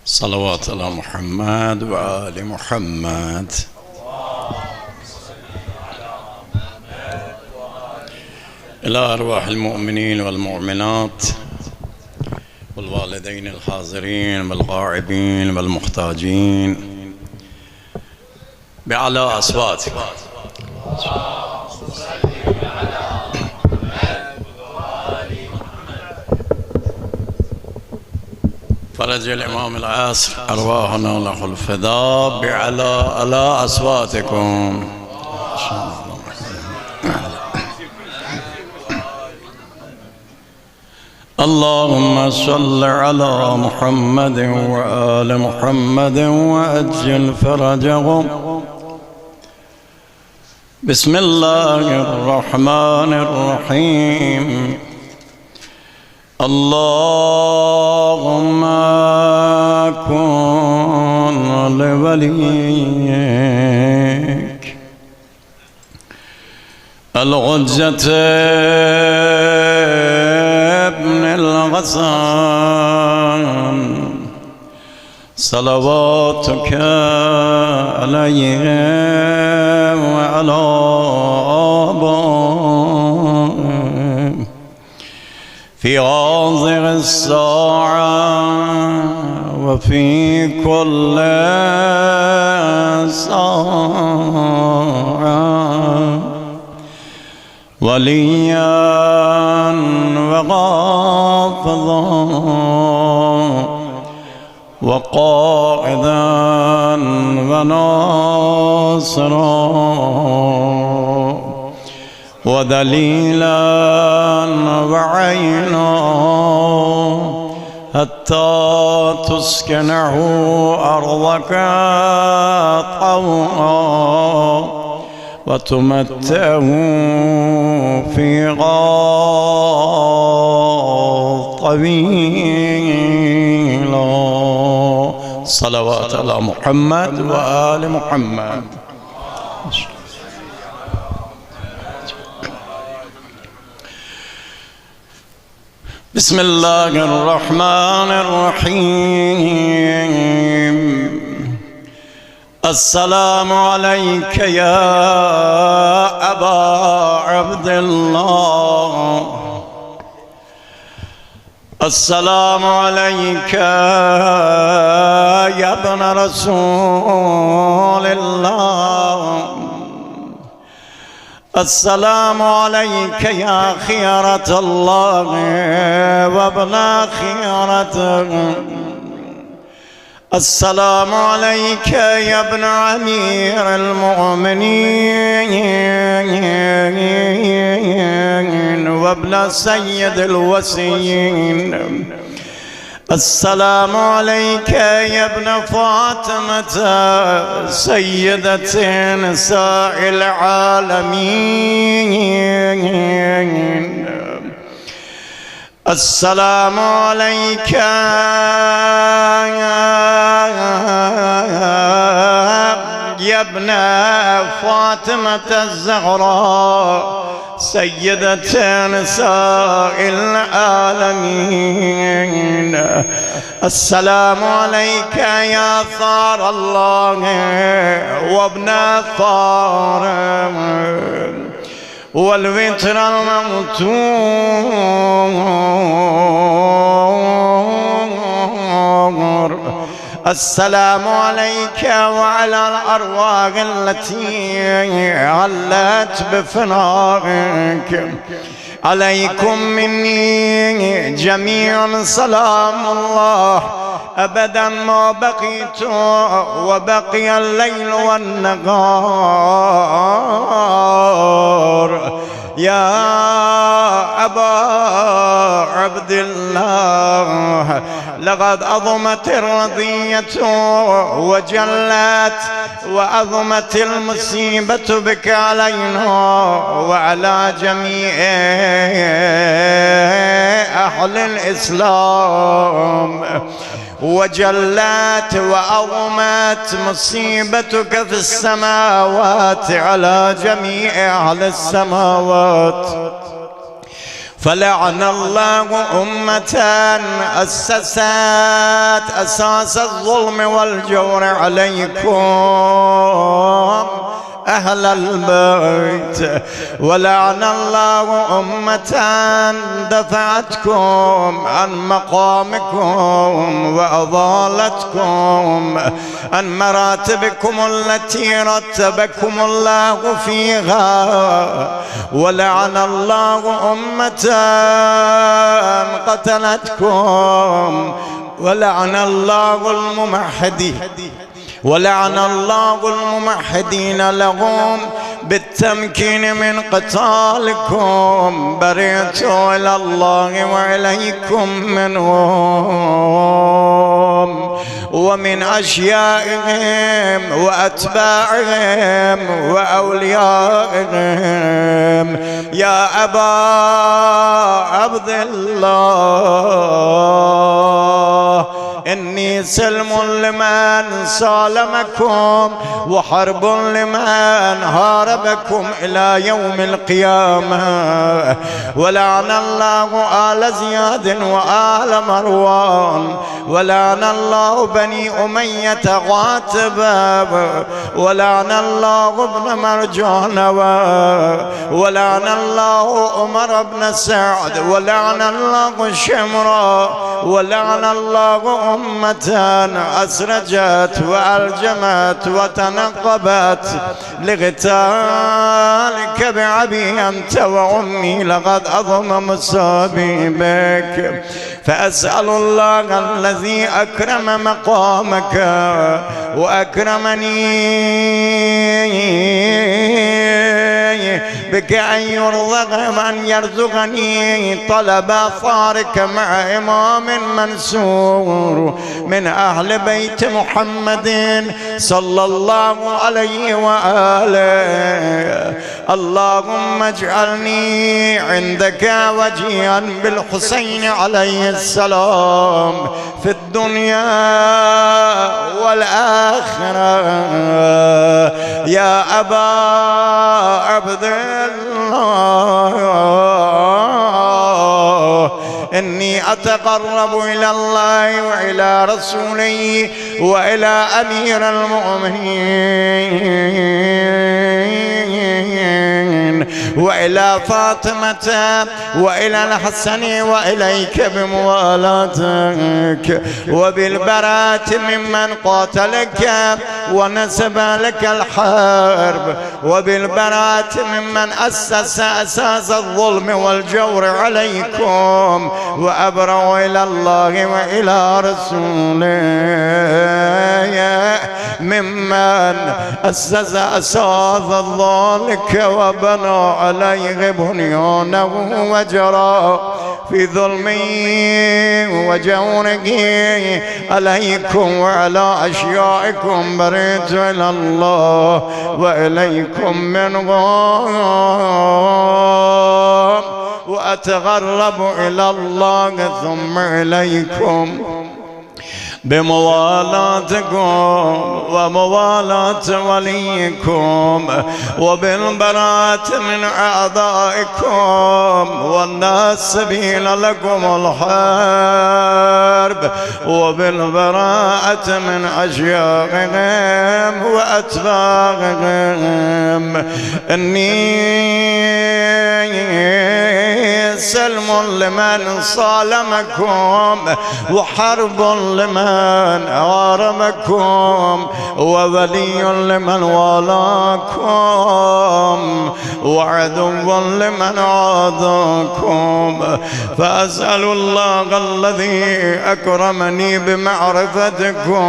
صلوات على محمد وآل محمد. إلى أرواح المؤمنين والمؤمنات والوالدين الحاضرين والغائبين والمحتاجين بأعلى أصواتكم. فرج الإمام العصر أرواحنا له الفداء بأعلى أصواتكم. اللهم صل على محمد وآل محمد وأجل فرجهم. بسم الله الرحمن الرحيم. اللهم كن لوليك الغجة ابن الغسان صلواتك عليه وعلى آبائه في هذه الساعة وفي كل ساعة وليا وغافظا وقائدا وناصرا ودليلا وعينا حتى تسكنه أرضك طوعا وتمتعه فيها طويلا. صلوات على محمد وآل محمد. بسم الله الرحمن الرحيم. السلام عليك يا أبا عبد الله. السلام عليك يا ابن رسول الله. السلام عليك يا خيرة الله وابن خيرته. السلام عليك يا ابن أمير المؤمنين وابن سيد الوسيين. السلام عليك يا ابن فاطمة سيدة نساء العالمين. السلام عليك يا ابن فاطمة الزهراء سيدة نساء العالمين. السلام عليك يا ثار الله وابن ثار والوتر الممتور. السلام عليك وعلى الأرواح التي علت بفنائك. عليكم مني جميعا سلام الله أبدا ما بقيت وبقي الليل والنهار. يا أبا عبد الله لقد أظمت الرضية وجلت وأظمت المصيبة بك علينا وعلى جميع أهل الإسلام. وجلت وأظمت مصيبتك في السماوات على جميع أهل السماوات. فلعن الله أمة أسست أساس الظلم والجور عليكم أهل البيت، ولعن الله أمة دفعتكم عن مقامكم وأضالتكم عن مراتبكم التي رتبكم الله فيها، ولعن الله أمة قتلتكم، ولعن الله الممحدين لهم بالتمكين من قتالكم. برئت إلى الله وإليكم منهم ومن أشيائهم وأتباعهم وأوليائهم. يا أبا عبد الله إني سلم لمن سالمكم وحرب لمن هاربكم إلى يوم القيامة. ولعن الله آل زياد وآل مروان، ولعن الله بني أمية غاتبا، ولعن الله ابن مرجان، ولعن الله عمر بن سعد، ولعن الله شمرا، ولعن الله أمة أسرجت وألجمت وتنقبت لقتالك بأبي أنت وأمي، لقد أضم مصابي بك. فأسأل الله الذي أكرم مقامك وأكرمني بك أن يرزقني طلب ثارك مع إمام منصور من أهل بيت محمد صلى الله عليه وآله. اللهم اجعلني عندك وجيها بالحسين عليه السلام في الدنيا والآخرة. يا أبا عبد الله إني أتقرب إلى الله وإلى رسوله وإلى أمير المؤمنين وإلى فاطمة وإلى الحسن وإليك بموالاتك وبالبراءة ممن قاتلك ونسب لك الحرب، وبالبراءة ممن أسس أساس الظلم والجور عليكم، وأبرأ إلى الله وإلى رسوله ممن أسس أساس ذلك وبنى عليه بنيانه وجرى في ظلمه وجوره عليكم وعلى أشيائكم. برئت إلى الله وإليكم منهم وأتغرب إلى الله ثم إليكم بموالاتكم وموالاة وليكم وبالبراءة من أعدائكم والناسبين لكم الحرب وبالبراءة من أشيائهم وأتباعهم. إني سلم لمن صالمكم وحرب لمن هاربكم وولي لمن والاكم وعدو لمن عاداكم. فأسأل الله الذي أكرمني بمعرفتكم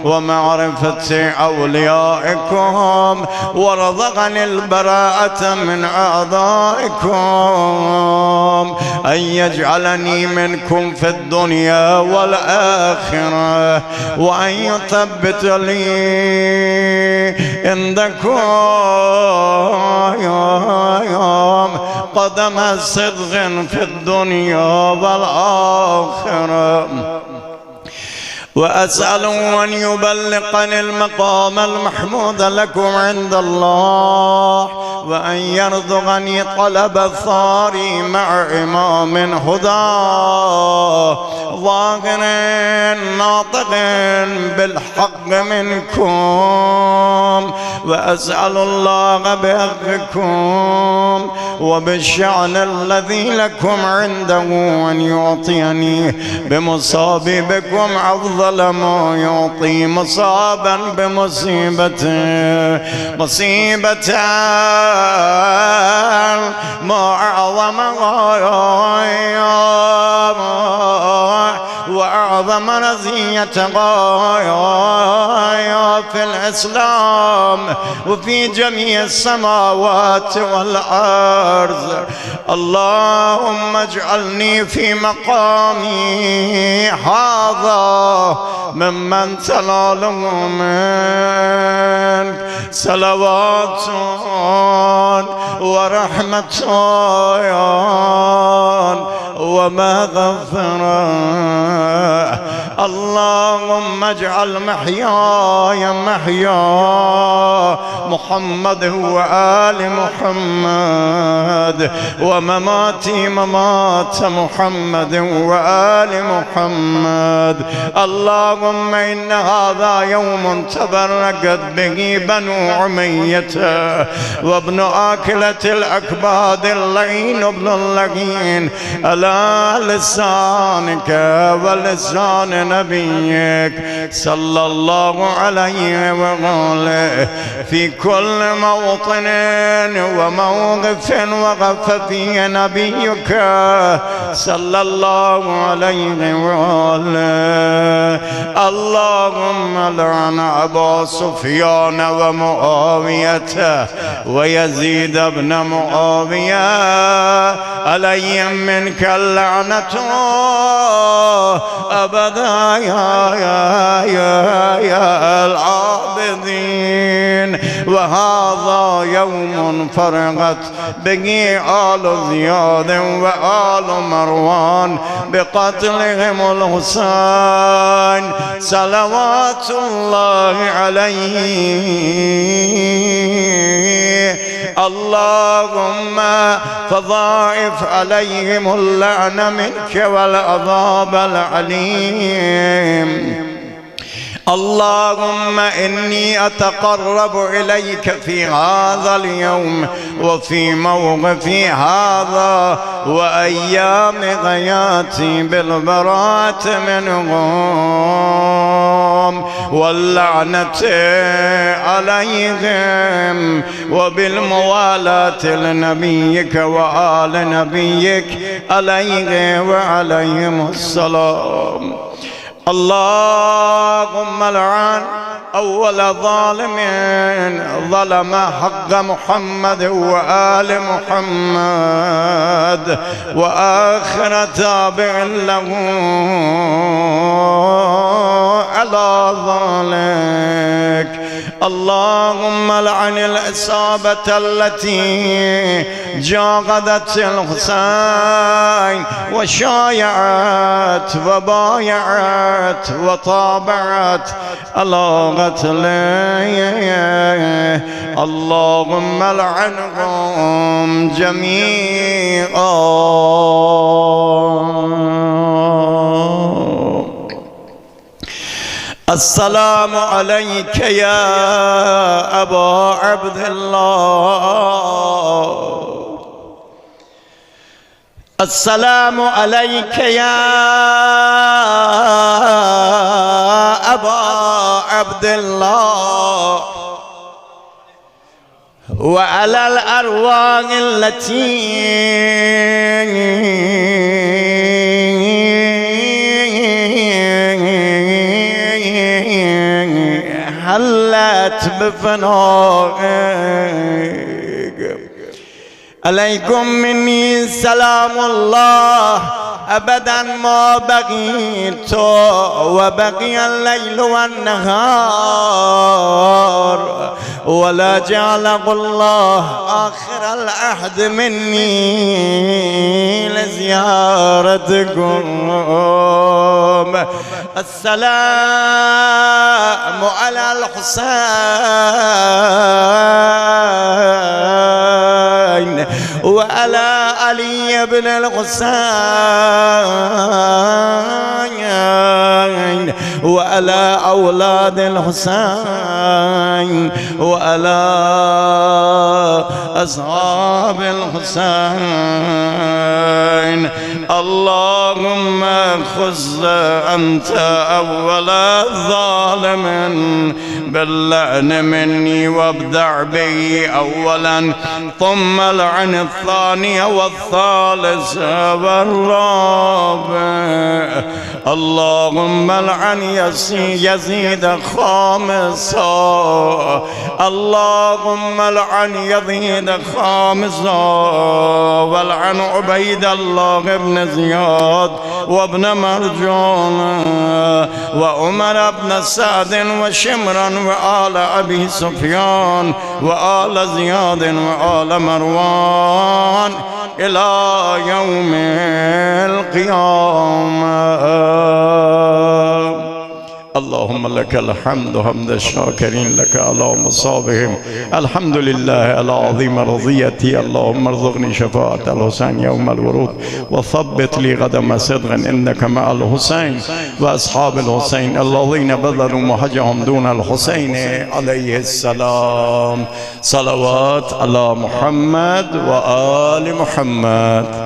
ومعرفة أوليائكم ورزقني البراءة من أعدائكم أن يجعلني منكم في الدنيا والآخرة، وأن يثبت لي عندكم قدم صدق في الدنيا والآخرة. وأسأله أن يبلغني المقام المحمود لكم عند الله وأن يرزقني طلب الثاري مع إمام هدى ظاهر ناطق بالحق منكم، وأسأل الله بحقكم وبالشأن الذي لكم عنده أن يعطيني بمصابكم أفضل ما يعطي مصابا بمصيبته، مصيبة ما أعظمها وأعظم رزيتها في الإسلام وفي جميع السماوات والأرض. اللهم اجعلني في مقامي هذا ممن تناله منك صلوات ورحمة ومغفرة. اللهم اجعل محياي محيا محمد وآل محمد، ومماتي ممات محمد وآل محمد. اللهم إن هذا يوم تبركت به بنو عمية وابن آكلة الأكباد اللعين ابن اللعين على لسانك ولسان نبيك صلى الله عليه وآله في كل موطن وموقف وقف فيه نبيك صلى الله عليه وآله. اللهم لعن أبا سفيان ومعاوية ويزيد بن معاوية عليهم منك اللعنة أبدا يا العابدين. وهذا يوم فرغت به آل زياد وآل مروان بقتلهم الحسين صلوات الله عليه. اللهم فضاعف عليهم اللعن منك والعذاب العليم. اللهم إني أتقرب إليك في هذا اليوم وفي موقفي هذا وأيام غياتي بالبراءة منهم واللعنة عليهم وبالموالاة لنبيك وآل نبيك عليه وعليهم السلام. اللهم لعن أول ظالم ظلم حق محمد وآل محمد وآخر تابع له على ذلك. اللهم لعن العصابة التي جاغدت الحسين وشايعت وبايعت وطابعت على قتله. اللهم لعنهم جميعا. السلام عليك يا أبا عبد الله. السلام عليك يا أبا عبد الله وعلى الأرواح التي حلت بفنائك. عليكم مني سلام الله أبدا ما بقيت وبقي الليل والنهار، ولا جعله الله آخر العهد مني لزيارتكم. السلام على الحسين وعلى علي بن الحسين وعلى أولاد الحسين وعلى أصحاب الحسين. اللهم خذ أنت أول ظالم باللعن مني وابدع بي أولا ثم لعن الثاني والثالث والرابع. اللهم لعن يزيد خامسا. اللهم لعن يزيد خامسا ولعن عبيد الله بن زياد وابن مرجان وعمر بن سعد وشمرا وآل أبي سفيان وآل زياد وآل مروان إلى يوم القيامة. اللهم لك الحمد حمد الشاكرين لك على مصابهم. الحمد لله العظيم رضيتي. اللهم ارزقني شفاعة الحسين يوم الورود وثبت لي قدم صدق إنك مع الحسين وأصحاب الحسين الذين بذلوا مهجهم دون الحسين عليه السلام. صلوات على محمد وآل محمد.